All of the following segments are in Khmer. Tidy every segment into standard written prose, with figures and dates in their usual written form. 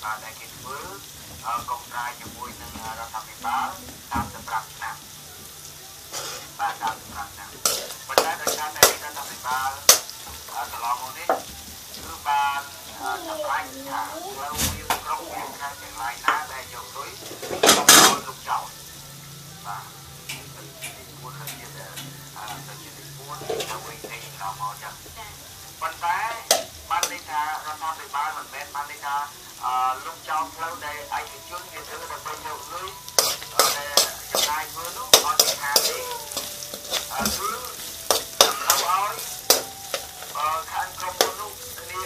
ដែលគេធ្វើកុំរាយជាមួយនឹងរដ្ឋាភិបាលតាមសម្រាប់ឆ្នាំបាទតាមសម្រាប់ឆ្នាំប៉ុន្តែដោយសារតែរដ្ឋាភិបាលកន្លងមកនេះគឺបានសម្រេចថាផ្លូវវាក្រុងវាខាងទាំងឡាយណាដែលយកលុយទៅឲ្យលោកចោលបាទទី4រយៈទៅជាទី4ទៅវិញទៅដល់មកចឹងប៉ុន្តែបានន័យថារដ្ឋាភិបាលមិនមែនបានន័យថាលោកចោលផ្លូវដែលឯកជនវាធ្វើដើម្បីយកលុយដែលចំណាយធ្វើនោះអត់ខាតទេគឺតម្រូវឲ្យខាងក្រុមហ៊ុននោះគ្នា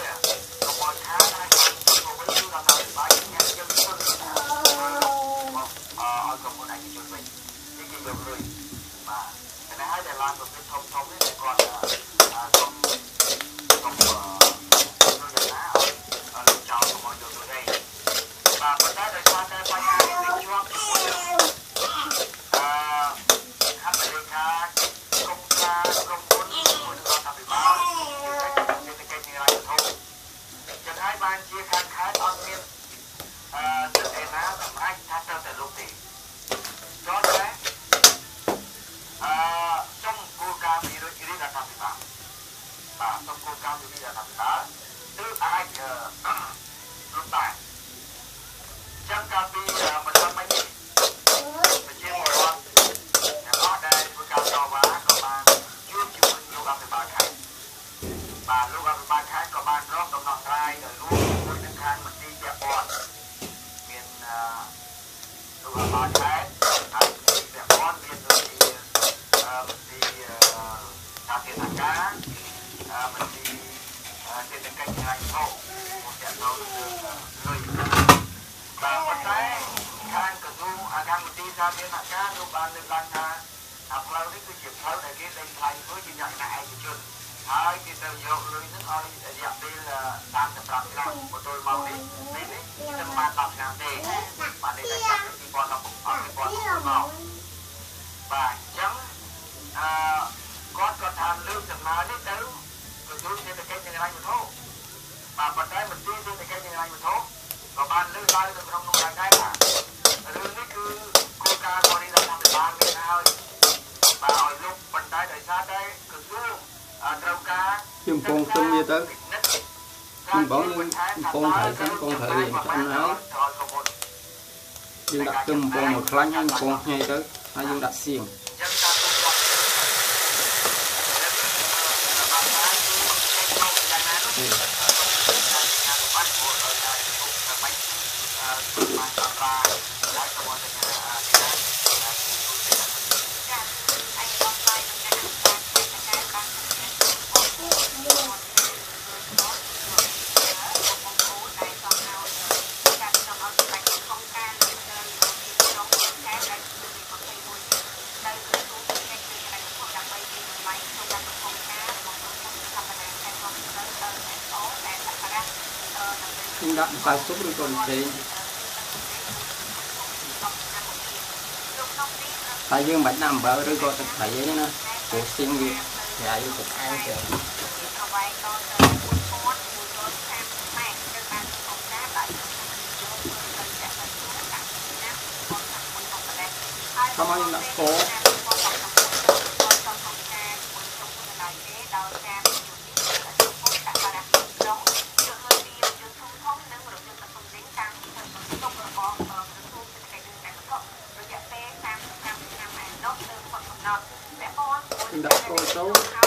កុំឲ្យខាតហើយទៅវិញគឺរដ្ឋាភិបាលអ្នកយកលុយឲ្យក្រុមហ៊ុនឯកជនវិញនេះគេយកលុយបាទតែហើយដែលឡើងប្រភេទធំៗនេះគាត់សុំលោកចោលមកយកលុយដែរបាទប៉ុន្តែដោយសារតែបញ្ហានេះវាជាប់ជាមួយនឹងខាងលេខាក្រុមការក្រុមហ៊ុនមួយនឹងរដ្ឋាភិបាលសេដ្ឋកិច្ចនៃរដ្ឋធំចឹងហើយបានជាខាងខេត្តអត់មានទឹកឯណាសម្រាប់ថាទៅតែលោកទេចូលតែចំគោលការណ៍ពីរដ្ឋាភិបាលបាទចំគោលការណ៍ពីរដ្ឋាភិបាលគឺអាចលុបបានចឹងកាលពីមិនថាមិននេះប្រជាពលរដ្ឋទាំងអស់ដែលធ្វើការតវ៉ាក៏បានជួបជាមួយលោកអភិបាលខេត្តបាទលោកអភិបាលខេត្តក៏បានរកដំណោះស្រាយដោយរួមជាមួយនឹងខាងមន្ត្រីពាក់ព័ន្ធមានលោកអភិបាលខេត្តហើយមន្ត្រីពាក់ព័ន្ធមានដូចជាមន្ត្រីការពារអាកាសមន្ត្រីសេដ្ឋកិច្ចហិរញ្ញវត្ថុមកចាក់ចូលលើលុយបាទប៉ុន្តែខាងក្រសួងខាងមន្ត្រីសាធារណការលោកបានលើកឡើងថាផ្លូវនេះគឺជាផ្លូវដែលគេលេងថ្លៃធ្វើជាលក្ខណៈឯកជនហើយគេទៅយកលុយនឹងឲ្យរយៈពេល35ឆ្នាំបន្ទល់មកនេះពេលនេះខ្ញុំបាន10ឆ្នាំទេបាទនេះតែចាប់ពី2016មកបាទអញ្ចឹងគាត់ក៏ថាលើកដំណើរនេះទៅក្រសួងសេដ្ឋកិច្ចនិងហិរញ្ញវត្ថុបាទប៉ុន្តែមន្ត្រីសេដ្ឋកិច្ចនិងហិរញ្ញវត្ថុក៏បានលើកឡើងនៅក្នុងនោះដែរថារឿងនេះគឺគោលការណ៍របស់រដ្ឋាភិបាលមានហើយបាទឲ្យលោកប៉ុន្តែដោយសារតែក្រសួងត្រូវការជំពងខ្ទឹមវាទៅជំពងយើងជំពងត្រូវសិនពងត្រូវរៀងឆ្អិនហើយយើងដាក់ខ្ទឹមពងមកខ្លាញ់ហើយពងញ៉ៃទៅហើយយើងដាក់សៀងដាក់ម្សៅស៊ុបឬក៏ម្ទេសតែយើងមិនដាក់អំបិលឬក៏ទឹកត្រីអីណាព្រោះសៀងវាប្រហែលទៅផ្អែមទៅតាមយើងដាក់ស្ករដាក់ស្ករចូល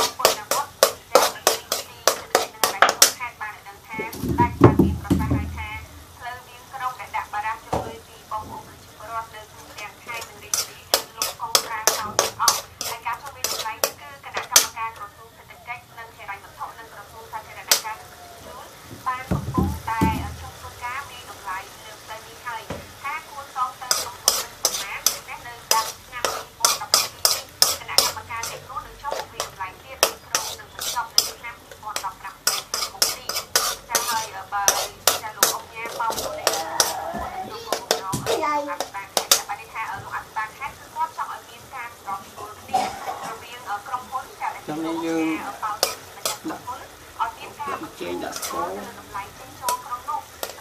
ចាំនេះយើងដាក់ចេញដាក់ស្ករ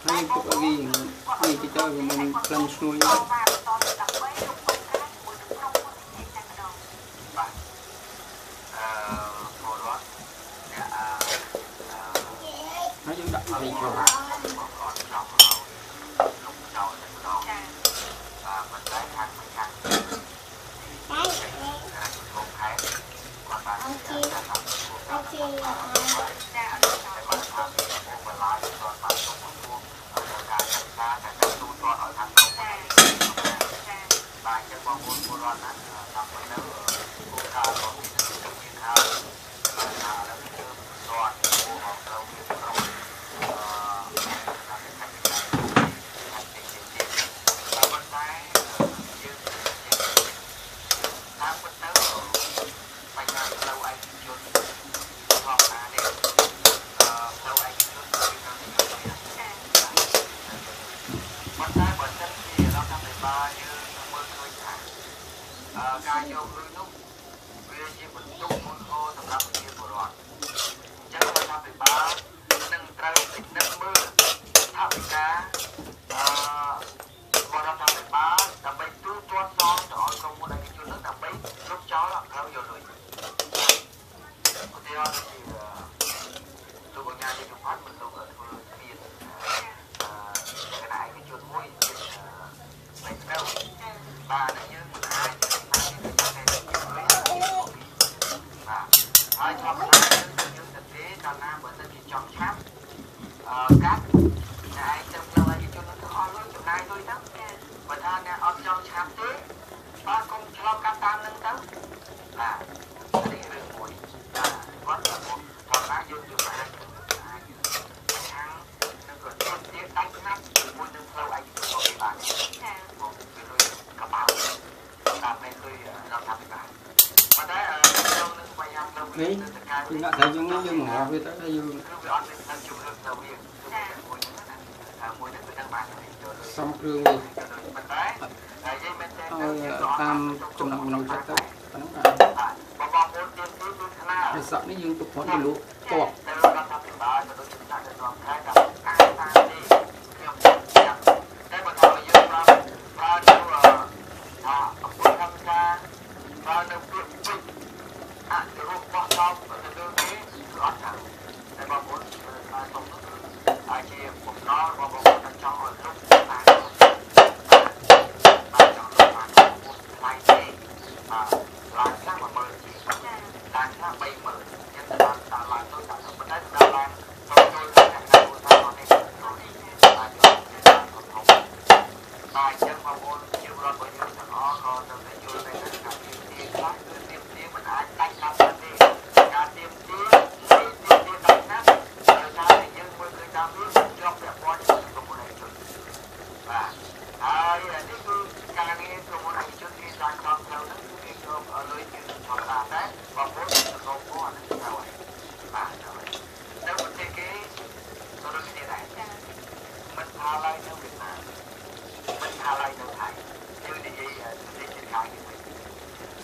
ហើយទុកឲ្យវាទីទៅវាមានក្លិនឈ្ងុយហើយយើងដាក់រីកចូល ការយកលុយនោះវាជាបន្ទុកមុនហោសម្រាប់ប្រជាពលរដ្ឋអញ្ចឹងរដ្ឋាភិបាលនឹងត្រូវពិនិត្យមើលថាវិការដ្ឋាភិបាលដើម្បីទូទាត់សងទៅឲ្យក្រុមហ៊ុនឯកជននោះដើម្បីលុបចោលអត់ត្រូវយកលុយឧទាហរណ៍ជាលោកបញ្ញាជាផាត់មិនលោកធ្វើទៀតគណៈឯកជនមួយមិនទៅបាទយើងមិនអាចហើយធម្មតាយើងទៅទេកាលណាបើសិនជាចង់ឆាប់កាត់តែឯងទៅយកឯកជនទៅអស់លុយចំណាយលុយទៅបើថាអ្នកអត់ចង់ឆាប់ទេបាទកុំឆ្លងកាត់តាមនឹងទៅបាទនេះរឿងមួយបាទគាត់ធម្មតាយើងជួយអាចខាងនឹងក៏ទៀតដាច់ណាស់ជាមួយនឹងផ្លូវឯកជនរបស់គេបានមកពីលុយកប៉ាល់តាមពេលលុយរដ្ឋាភិបាលប៉ុន្តែក្នុងនឹងបរិយាកាសនេះគឺថាយើងងល់វាទៅយើងវាអត់មានទៅជំរឿនទៅវាមួយហ្នឹងមួយហ្នឹងគឺដឹងបានសំគ្រឿងវាប៉ុន្តែហើយយើងមែនទេតាមចំណងក្នុងចិត្តទៅប៉ុណ្ណឹងបាទបងប្អូនទៀតគឺខ្នាតសក់នេះយើងទុកគាត់ទៅលក់តបតែរដ្ឋាភិបាលក៏ដូចជាតាមក្នុងខែតាមតាមនេះខ្ញុំចាំតែបើថាយើងប្រើទៅអង្គកម្មការប្រើនៅពាក្យពេចន៍អនុរូបរបស់តោទៅលើនេះគឺអត់ថាតែបងប្អូនបានសុំទៅអាចជាបំណងរបស់បងប្អូនចង់ឲ្យលោកបានចង់លោកបានថ្លៃទេឡើងខ្លះ10000ជាឡើងខ្លះ30000ចឹងតាមឡើងទៅតាមប៉ុន្តែតាមឡើងចូលទៅខាងណាឧស្សាហកម្មនេះបាទយកតាមធំបាទចឹងបងប្អូនជារដ្ឋរបស់យើងទាំងអស់ក៏ទៅតែយល់ដែរថាការទីខ្លះគឺទីមិនអាចដាច់តាមបានទេការទីដាច់ណាស់ដោយសារតែយើងមើលឃើញតាមវាជាប់ពាក់ព័ន្ធជាមួយក្រុមហ៊ុនឯកជនបាទហើយនេះគឺការងារក្រុមហ៊ុនឯកជនគេដាក់ចំផ្លូវហ្នឹងគឺគេយកលុយជាធម្មតាដែរបងប្អូនទៅរកគាត់ហ្នឹងទៅហើយបាទនៅប្រទេសគេក៏ដូចគ្នាដែរមិនថាឡើយនៅវៀតណាមមិនថាឡើយនៅថៃយើងនិយាយប្រទេសជិតខាងនេះ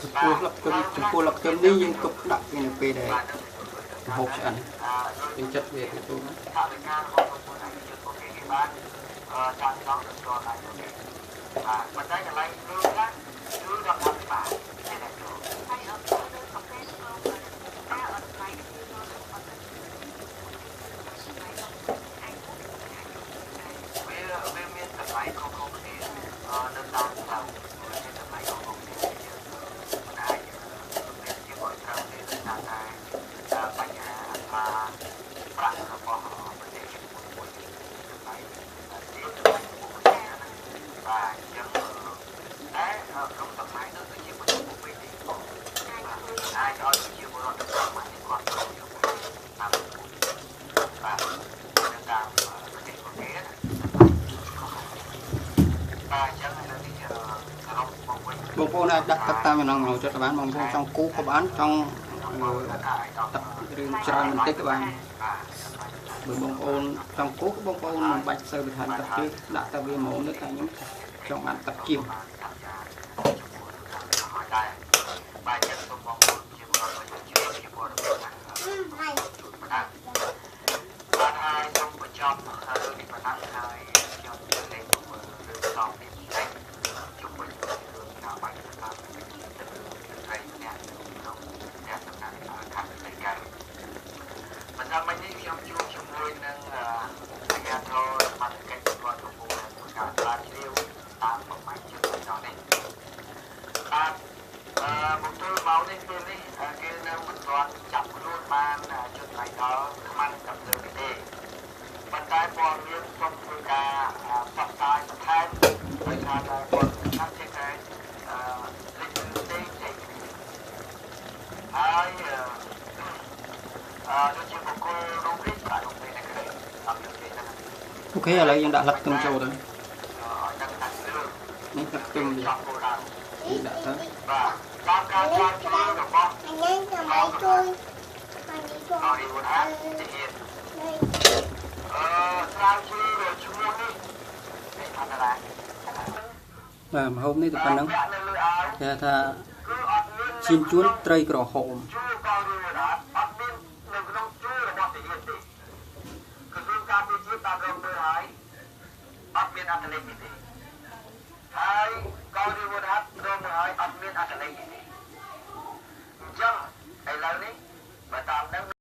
ចំពោះលក្ខណៈនេះយើងទុកដាក់វានៅពេលដែលហូបឆ្អិនយើងចិត្តវាទៅទូណាថាវិការរបស់ក្រុមហ៊ុនឯកជនពួកគេបានចាត់ចង់ទៅដល់ឯកជនបាទប៉ុន្តែកន្លែងលុយខ្លះគឺរដ្ឋាភិបាលគេតែចូលហើយអត់ទៅប្រទេសក៏តែអត់ថ្លៃគឺវាមានតម្លៃខុសៗគ្នានៅតាមផ្លូវមានតម្លៃខុសៗគ្នាមិនអាចមានជាបរិយាកាសនេះថាតែបញ្ហាប្រាក់របស់ប្រទេសមួយតម្លៃទីតម្លៃរបស់ប្រទេសបាទចឹងតែក្នុងតម្លៃនោះគឺជាបន្ទុកមួយនេះអាចឲ្យជាបរិយាកាសមួយនេះគាត់ត្រូវយកតាមបាទតាមប្រទេសរបស់គេណាបាទចឹងនៅនេះសរុបមកវិញបងប្អូនអាចដាក់ទឹកតាមចំណងក្នុងចិត្តបានបងប្អូនចង់គូក៏បានចង់ទឹកឬច្រើនបន្តិចក៏បានបើបងប្អូនចង់គូបងប្អូនមិនបាច់សូវបន្ថែមទឹកទេដាក់តែវាហ្មងនេះតែខ្ញុំចង់បានទឹកជាងបាទចឹងសូមបងប្អូនជាបរិយាកាសជាបរិយាកាសបាទហើយសូមបញ្ចប់រឿងនេះប៉ុណ្ណឹងហើយ Sau này kia đi, kia nếu mình toàn chặt luôn mà chuyện này đó không ăn cầm được cái gì. Mình cái bọn liên trong phương cả sắp tay sắp thay, mình là bọn khác trên cái lịch sử tế trị. Ai đôi khi một cô rung rít lại một bên này cái này, làm được gì đó. Ok, ở đây đang đặt lật tung châu rồi. Đang đặt lương. Nó lật tung gì? Đã tới. Và tam ca cho chú được không? Nói đi một hát, chị Hiền. Sao chú rồi chú muốn đi? Để thằng này Và hôm nay tụi con nâng Thế tha xin chuốn trây cỏ hộm. chú con đi rồi đó. Ất biên đừng có đông chú là bọn chị Hiền đi. Cứ dương ca bị chiếc ta rộng đôi hái. Ất biên ăn lên gì đi. Hai